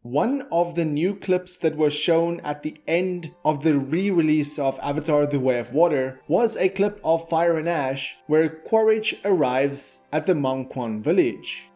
One of the new clips that was shown at the end of the re-release of Avatar: The Way of Water was a clip of Fire and Ash where QUARITCH arrives at the Mangkwon village.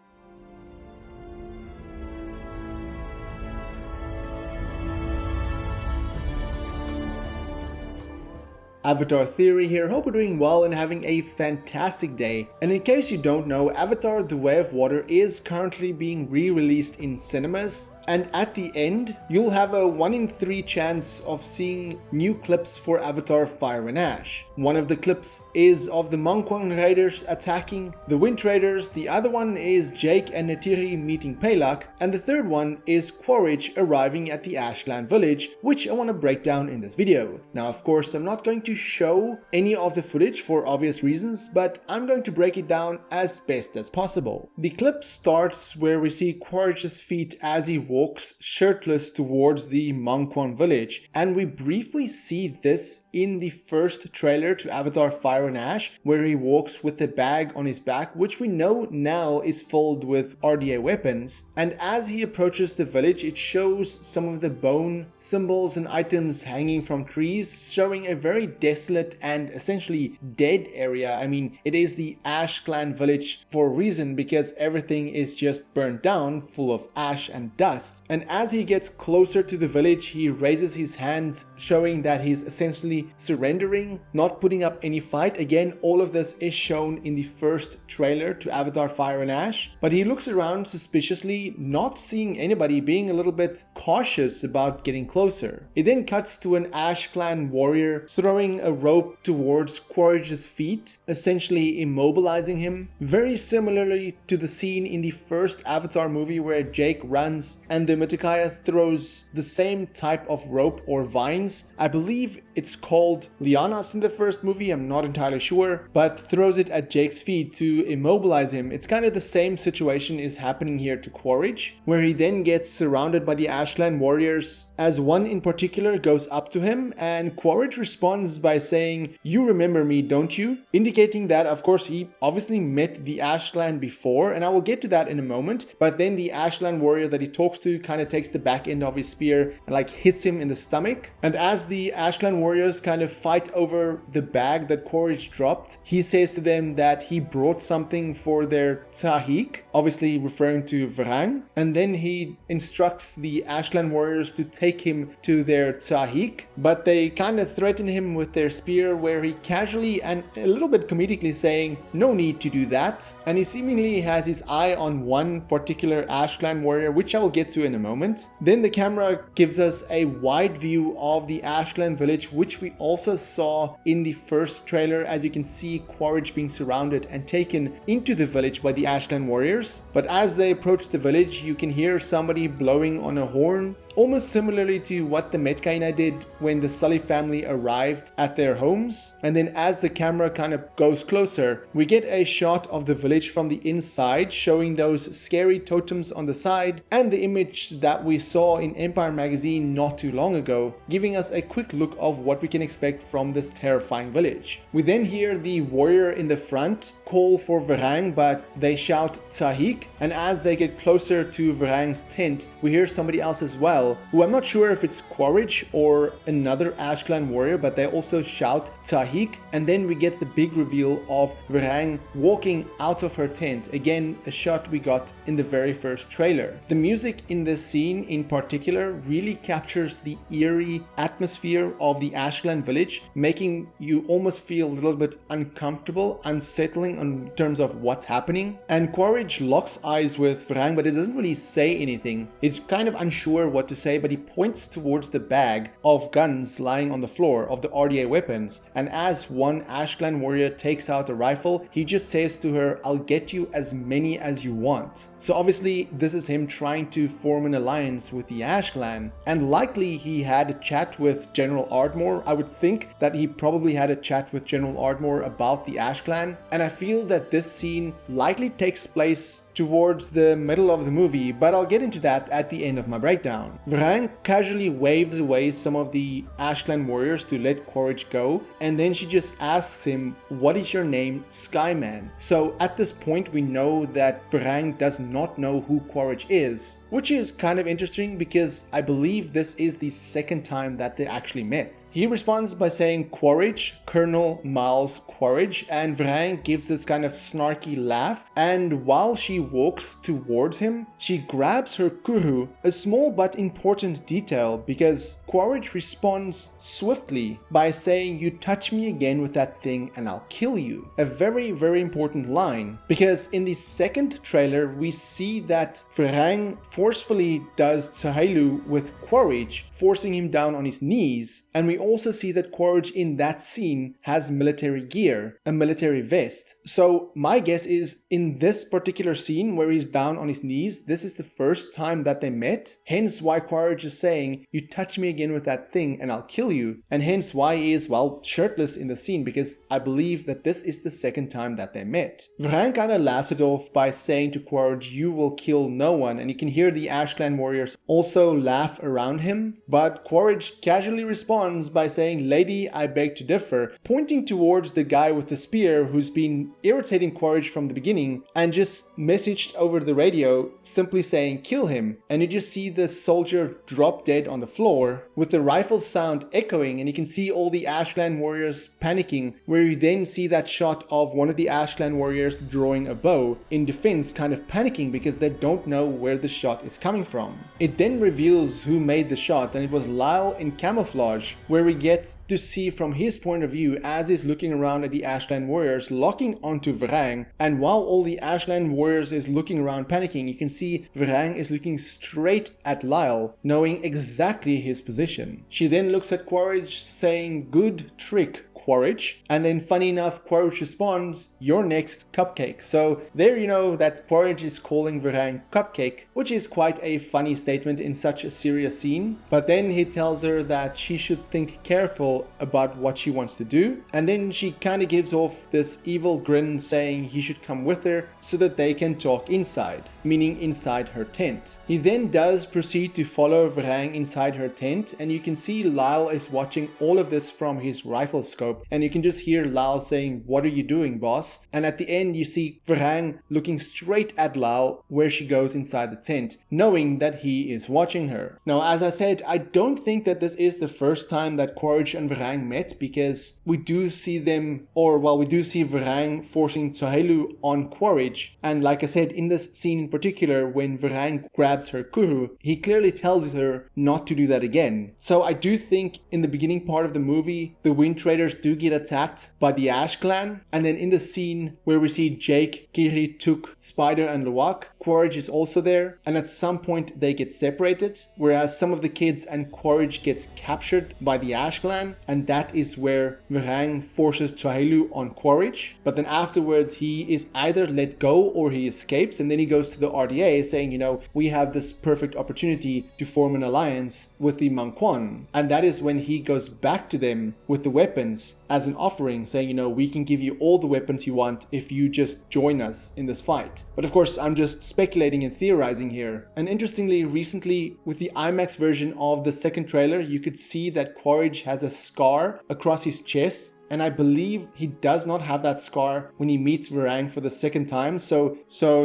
Avatar Theory here, hope you're doing well and having a fantastic day. And in case you don't know, Avatar: The Way of Water is currently being re-released in cinemas, and at the end, you'll have a 1 in 3 chance of seeing new clips for Avatar Fire and Ash. One of the clips is of the Mangkwon Raiders attacking the Wind Raiders, the other one is Jake and Neytiri meeting Palak, and the third one is QUARITCH arriving at the Ashland village, which I want to break down in this video. Now, of course, I'm not going to show any of the footage for obvious reasons, but I'm going to break it down as best as possible. The clip starts where we see QUARITCH's feet as he walks shirtless towards the Mangkwon village, and we briefly see this in the first trailer to Avatar Fire and Ash, where he walks with the bag on his back, which we know now is filled with RDA weapons, and as he approaches the village it shows some of the bone symbols and items hanging from trees, showing a very desolate and essentially dead area. I mean, it is the Ash Clan village for a reason, because everything is just burnt down, full of ash and dust. And as he gets closer to the village, he raises his hands, showing that he's essentially surrendering, not putting up any fight. Again, all of this is shown in the first trailer to Avatar Fire and Ash, but he looks around suspiciously, not seeing anybody, being a little bit cautious about getting closer. It then cuts to an Ash Clan warrior throwing a rope towards QUARITCH's feet, essentially immobilizing him, very similarly to the scene in the first Avatar movie where Jake runs and the Metkayina throws the same type of rope or vines. I believe it's called lianas in the first movie, I'm not entirely sure, but throws it at Jake's feet to immobilize him. It's kind of the same situation is happening here to QUARITCH, where he then gets surrounded by the Ashland warriors, as one in particular goes up to him and QUARITCH responds by saying, "You remember me, don't you?" Indicating that, of course, he obviously met the Ashland before, and I will get to that in a moment, but then the Ashland warrior that he talks to kind of takes the back end of his spear and like hits him in the stomach. And as the Ashland warriors kind of fight over the bag that QUARITCH dropped, he says to them that he brought something for their Tahik, obviously referring to VARANG, and then he instructs the Ashland warriors to take him to their Tahik, but they kind of threaten him with their spear, where he casually and a little bit comedically saying, "No need to do that," and he seemingly has his eye on one particular Ash Clan warrior, which I will get to in a moment. Then the camera gives us a wide view of the Ash Clan village, which we also saw in the first trailer, as you can see QUARITCH being surrounded and taken into the village by the Ash Clan warriors. But as they approach the village, you can hear somebody blowing on a horn, almost similarly to what the Metkayina did when the Sully family arrived at their homes. And then as the camera kind of goes closer, we get a shot of the village from the inside, showing those scary totems on the side and the image that we saw in Empire magazine not too long ago, giving us a quick look of what we can expect from this terrifying village. We then hear the warrior in the front call for VARANG, but they shout Tahik, and as they get closer to VARANG's tent, we hear somebody else as well, who I'm not sure if it's QUARITCH or another Ash Clan warrior, but they also shout Tahik, and then we get the big reveal of VARANG walking out of her tent. Again, a shot we got in the very first trailer. The music in this scene in particular really captures the eerie atmosphere of the Ash Clan village, making you almost feel a little bit uncomfortable, unsettling in terms of what's happening. And QUARITCH locks eyes with VARANG, but it doesn't really say anything. He's kind of unsure what to say, but he points towards the bag of guns lying on the floor, of the RDA weapons, and as one Ash Clan warrior takes out a rifle, he just says to her, "I'll get you as many as you want." So obviously this is him trying to form an alliance with the Ash Clan, and likely he had a chat with General Ardmore. I would think that he probably had a chat with General Ardmore about the Ash Clan, and I feel that this scene likely takes place towards the middle of the movie, but I'll get into that at the end of my breakdown. VARANG casually waves away some of the Ash Clan warriors to let QUARITCH go, and then she just asks him, "What is your name, Skyman?" So at this point we know that VARANG does not know who QUARITCH is, which is kind of interesting because I believe this is the second time that they actually met. He responds by saying QUARITCH, Colonel Miles QUARITCH, and VARANG gives this kind of snarky laugh, and while she walks towards him, she grabs her kuru, a small but important detail because QUARITCH responds swiftly by saying, "You touch me again with that thing and I'll kill you." A very, very important line, because in the second trailer we see that VARANG forcefully does Tsahaylu with QUARITCH, forcing him down on his knees, and we also see that QUARITCH in that scene has military gear, a military vest. So my guess is in this particular scene where he's down on his knees, this is the first time that they met, hence why QUARITCH is saying, "You touch me again with that thing and I'll kill you," and hence why he is, well, shirtless in the scene, because I believe that this is the second time that they met. VARANG kinda laughs it off by saying to QUARITCH, "You will kill no one," and you can hear the Ash Clan warriors also laugh around him, but QUARITCH casually responds by saying, "Lady, I beg to differ," pointing towards the guy with the spear who's been irritating QUARITCH from the beginning and just messaged over the radio simply saying, "Kill him," and you just see the soldier drop dead on the floor with the rifle sound echoing, and you can see all the Ash Clan warriors panicking, where you then see that shot of one of the Ash Clan warriors drawing a bow in defense, kind of panicking because they don't know where the shot is coming from. It then reveals who made the shot, and it was Lyle in camouflage, where we get to see from his point of view as he's looking around at the Ash Clan warriors locking onto VARANG, and while all the Ash Clan warriors is looking around panicking, you can see VARANG is looking straight at Lyle, knowing exactly his position. She then looks at QUARITCH saying, "Good trick, QUARITCH," and then funny enough QUARITCH responds, "You're next, Cupcake." So there you know that QUARITCH is calling VARANG Cupcake, which is quite a funny statement in such a serious scene, but then he tells her that she should think careful about what she wants to do, and then she kind of gives off this evil grin saying he should come with her so that they can talk inside, meaning inside her tent. He then does proceed to follow VARANG inside her tent, and you can see Lyle is watching all of this from his rifle scope, and you can just hear Lyle saying, "What are you doing, boss?" And at the end you see VARANG looking straight at Lyle where she goes inside the tent, knowing that he is watching her. Now, as I said, I don't think that this is the first time that QUARITCH and VARANG met, because we do see them, or well, we do see VARANG forcing Tsahaylu on QUARITCH, and like I said, in this scene in particular, when VARANG grabs her kuru, he clearly tells her not to do that again. So I do think in the beginning part of the movie, the Wind Traders do get attacked by the Ash Clan, and then in the scene where we see Jake, Kiri, Took, Spider, and Luwak, QUARITCH is also there, and at some point they get separated, whereas some of the kids and QUARITCH gets captured by the Ash Clan, and that is where VARANG forces Tsahaylu on QUARITCH, but then afterwards he is either let go or he escapes, and then he goes to the RDA saying, you know, we have this perfect opportunity to form an alliance with the Manquan, and that is when he goes back to them with the weapons as an offering, saying, you know, we can give you all the weapons you want if you just join us in this fight. But of course, I'm just speculating and theorizing here. And interestingly, recently with the IMAX version of the second trailer, you could see that QUARITCH has a scar across his chest, and I believe he does not have that scar when he meets VARANG for the second time, so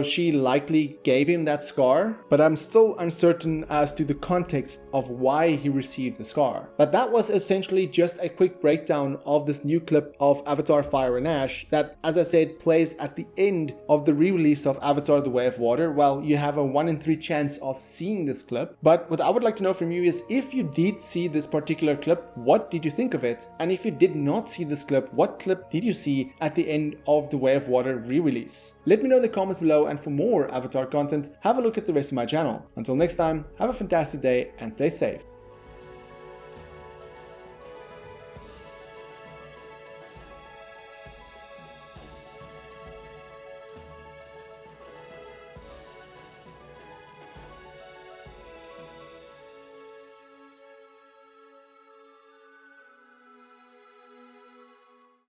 she likely gave him that scar, but I'm still uncertain as to the context of why he received the scar. But that was essentially just a quick breakdown of this new clip of Avatar Fire and Ash that, as I said, plays at the end of the re-release of Avatar The Way of Water. Well, you have a 1 in 3 chance of seeing this clip, but what I would like to know from you is, if you did see this particular clip, what did you think of it? And if you did not see this clip, what clip did you see at the end of the Way of Water re-release? Let me know in the comments below, and for more Avatar content, have a look at the rest of my channel. Until next time, have a fantastic day and stay safe.